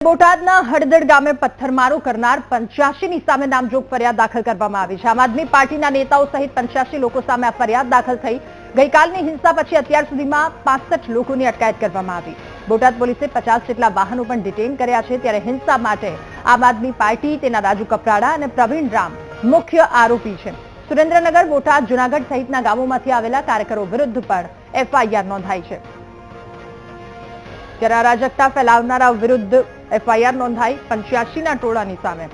બોટાદના હળદડ ગામે પથ્થરમારો કરનાર 85ની સામે નામજોગ ફરિયાદ દાખલ કરવામાં આવી છે। આમ આદમી પાર્ટીના નેતાઓ સહિત 85 લોકો સામે આ ફરિયાદ દાખલ થઈ। ગઈકાલની હિંસા પછી અત્યાર સુધીમાં 65 લોકોની અટકાયત કરવામાં આવી। બોટાદ પોલીસે 50 જેટલા વાહનો પણ ડિટેઇન કર્યા છે। ત્યારે હિંસા માટે આમ આદમી પાર્ટી, તેના રાજુ કપરાડા અને પ્રવીણ રામ મુખ્ય આરોપી છે। સુરેન્દ્રનગર, બોટાદ, જૂનાગઢ સહિતના ગામોમાંથી આવેલા કાર્યકરો વિરુદ્ધ પણ એફઆઈઆર નોંધાઈ છે। ત્યારે અરાજકતા ફેલાવનારા વિરુદ્ધ એફઆઈઆર નોંધાઈ। 85ના ટોળાની સામે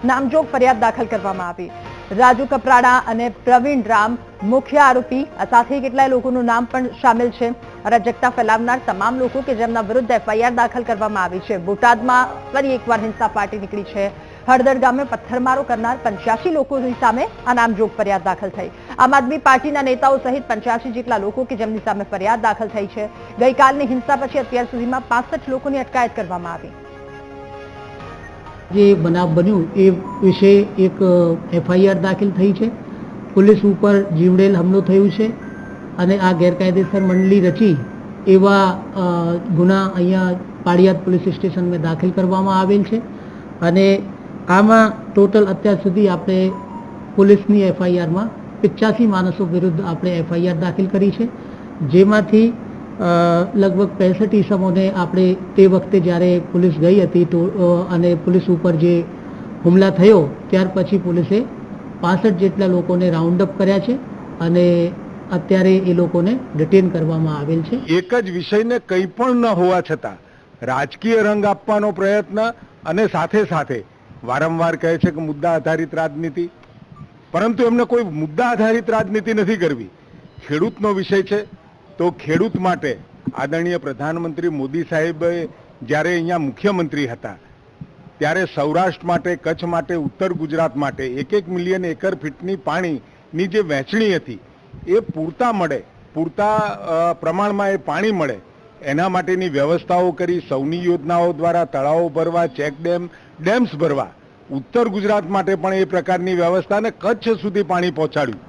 નામજોગ ફરિયાદ દાખલ કરવામાં આવી। રાજુ કપરાડા અને પ્રવીણ રામ મુખ્ય આરોપી, આ સાથે કેટલાય લોકોનું નામ પણ શામેલ છે। અરાજકતા ફેલાવનાર તમામ લોકો કે જેમના વિરુદ્ધ એફઆઈઆર દાખલ કરવામાં આવી છે। બોટાદમાં ફરી એકવાર હિંસા ફાટી નીકળી છે। હળદડ ગામે પથ્થરમારો કરનાર 85 લોકોની સામે આ નામજોગ ફરિયાદ દાખલ થઈ। આમ આદમી પાર્ટીના નેતાઓ સહિત 85 જેટલા લોકો કે જેમની સામે ફરિયાદ દાખલ થઈ છે। ગઈકાલની હિંસા પછી અત્યાર સુધીમાં 65 લોકોની અટકાયત કરવામાં આવી। જે બનાવ બન્યું એ વિશે એક એફઆઈઆર દાખલ થઈ છે। પોલીસ ઉપર જીવડેલ હુમલો થયો છે અને આ ગેરકાયદેસર મંડળી રચી એવા ગુના અહીંયા પાળિયાદ પોલીસ સ્ટેશનમાં દાખલ કરવામાં આવેલ છે। અને આમાં ટોટલ અત્યાર સુધી આપણે પોલીસની એફઆઈઆરમાં 85 માણસો વિરુદ્ધ આપણે એફઆઈઆર દાખલ કરી છે, જેમાંથી લગભગ 65 ઇસમોને આપણે તે વખતે જ્યારે પોલીસ ગઈ હતી તો અને પોલીસ ઉપર જે હુમલા થયો ત્યાર પછી પોલીસે 65 જેટલા લોકોને રાઉન્ડ અપ કર્યા છે અને અત્યારે એ લોકોને ડિટેન કરવામાં આવેલ છે। એક જ વિષયને કંઈ પણ ન હોવા છતાં રાજકીય રંગ આપવાનો પ્રયત્ન અને સાથે સાથે વારંવાર કહે છે કે મુદ્દા આધારિત રાજનીતિ, પરંતુ એમને કોઈ મુદ્દા આધારિત રાજનીતિ નથી કરવી। ખેડૂતનો વિષય છે તો ખેડૂત માટે આદરણીય પ્રધાનમંત્રી મોદી સાહેબે જ્યારે અહીંયા મુખ્યમંત્રી હતા ત્યારે સૌરાષ્ટ્ર માટે, કચ્છ માટે, ઉત્તર ગુજરાત માટે 1-1 મિલિયન એકર ફીટની પાણીની જે વહેંચણી હતી એ પૂરતા પ્રમાણમાં એ પાણી મળે એના માટેની વ્યવસ્થાઓ કરી। સૌની યોજનાઓ દ્વારા તળાવો ભરવા, ચેક ડેમ્સ ભરવા, ઉત્તર ગુજરાત માટે પણ એ પ્રકારની વ્યવસ્થા અને કચ્છ સુધી પાણી પહોંચાડ્યું।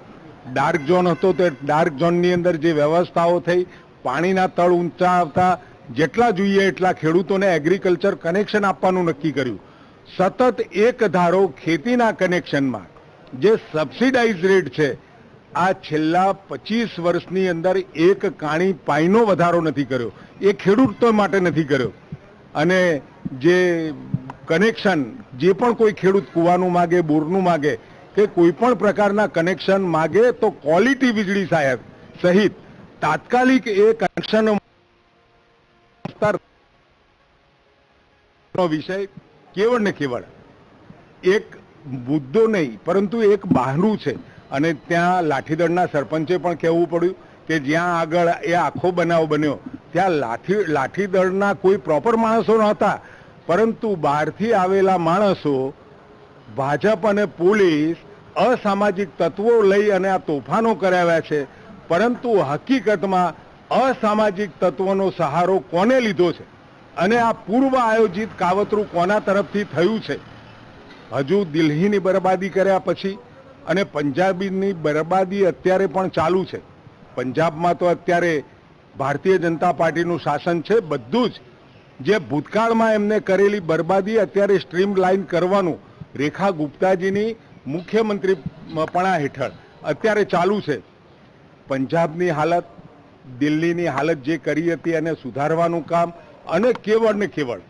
ડાર્ક ઝોન હતો તો ડાર્ક ઝોનની અંદર જે વ્યવસ્થાઓ થઈ, પાણીના તળ ઊંચા આવતા જેટલા જોઈએ એટલા ખેડૂતોને એગ્રીકલ્ચર કનેક્શન આપવાનું નક્કી કર્યું। સતત એક ધારો ખેતીના કનેક્શનમાં જે સબસિડાઇઝ રેટ છે આ છેલ્લા 25 વર્ષની અંદર એક કાણી પાઈનો વધારો નથી કર્યો, એ ખેડૂતો માટે નથી કર્યો। અને જે કનેક્શન જે પણ કોઈ ખેડૂત કૂવાનું માગે, બોરનું માગે કે કોઈ પણ પ્રકારના કનેક્શન માગે તો ક્વોલિટી વીજળી સહિત તાત્કાલિક એ કનેક્શન વિષય કેવળ ને કેવળ એક મુદ્દો નહીં પરંતુ એક બહાનું છે। અને ત્યાં લાઠીદળના સરપંચે પણ કહેવું પડ્યું કે જ્યાં આગળ એ આખો બનાવ બન્યો ત્યાં લાઠીદળના કોઈ પ્રોપર માણસો નહોતા, પરંતુ બહારથી આવેલા માણસો, ભાજપ અને પોલીસ અસામાજિક તત્વો લઈ અને આ તોફાનો કરાવ્યા છે। પરંતુ હકીકતમાં અસામાજિક તત્વોનો સહારો કોને લીધો છે અને આ પૂર્વ આયોજિત કાવતરું કોના તરફથી થયું છે? હજુ દિલ્હીની બરબાદી કર્યા પછી અને પંજાબની બરબાદી અત્યારે પણ ચાલુ છે। પંજાબમાં તો અત્યારે ભારતીય જનતા પાર્ટીનું શાસન છે। બધું જ જે ભૂતકાળમાં એમને કરેલી બરબાદી અત્યારે સ્ટ્રીમ લાઇન કરવાનું રેખા ગુપ્તાજીની મુખ્યમંત્રીપણા હેઠળ અત્યારે ચાલુ છે। પંજાબની હાલત, દિલ્હીની હાલત જે કરી હતી એને સુધારવાનું કામ, અને કેવળ ને કેવળ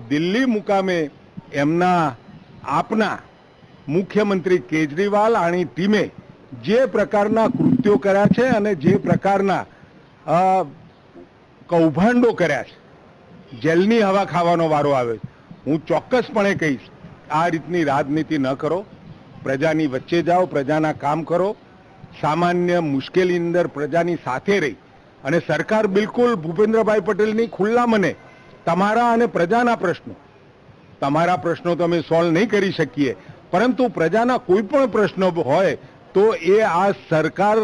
દિલ્હી મુકામે એમના આપના મુખ્યમંત્રી કેજરીવાલ અને ટીમે જે પ્રકારના કૃત્યો કર્યા છે અને જે પ્રકારના કૌભાંડો કર્યા છે, જેલની હવા ખાવાનો વારો આવે છે। હું ચોક્કસપણે કહીશ આ રીતની રાજનીતિ ન કરો, પ્રજાની વચ્ચે જાઓ, પ્રજાના કામ કરો, સામાન્ય મુશ્કેલી અંદર પ્રજાની સાથે રહી અને સરકાર બિલકુલ ભૂપેન્દ્રભાઈ પટેલની ખુલ્લા મને તમારા અને પ્રજાના પ્રશ્નો તો અમે સોલ્વ નહીં કરી શકીએ, પરંતુ પ્રજાના કોઈ પણ પ્રશ્નો હોય તો એ આ સરકાર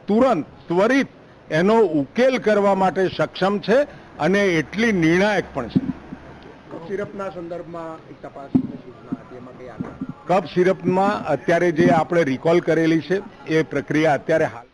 ત્વરિત એનો ઉકેલ કરવા માટે સક્ષમ છે અને એટલી નિર્ણાયક પણ છે। કપ સિરપના સંદર્ભમાં એક તપાસની સૂચના હતી, એમાં કઈ આગળ? કપ સિરપમાં અત્યારે જે આપણે રિકોલ કરેલી છે એ પ્રક્રિયા અત્યારે હાલ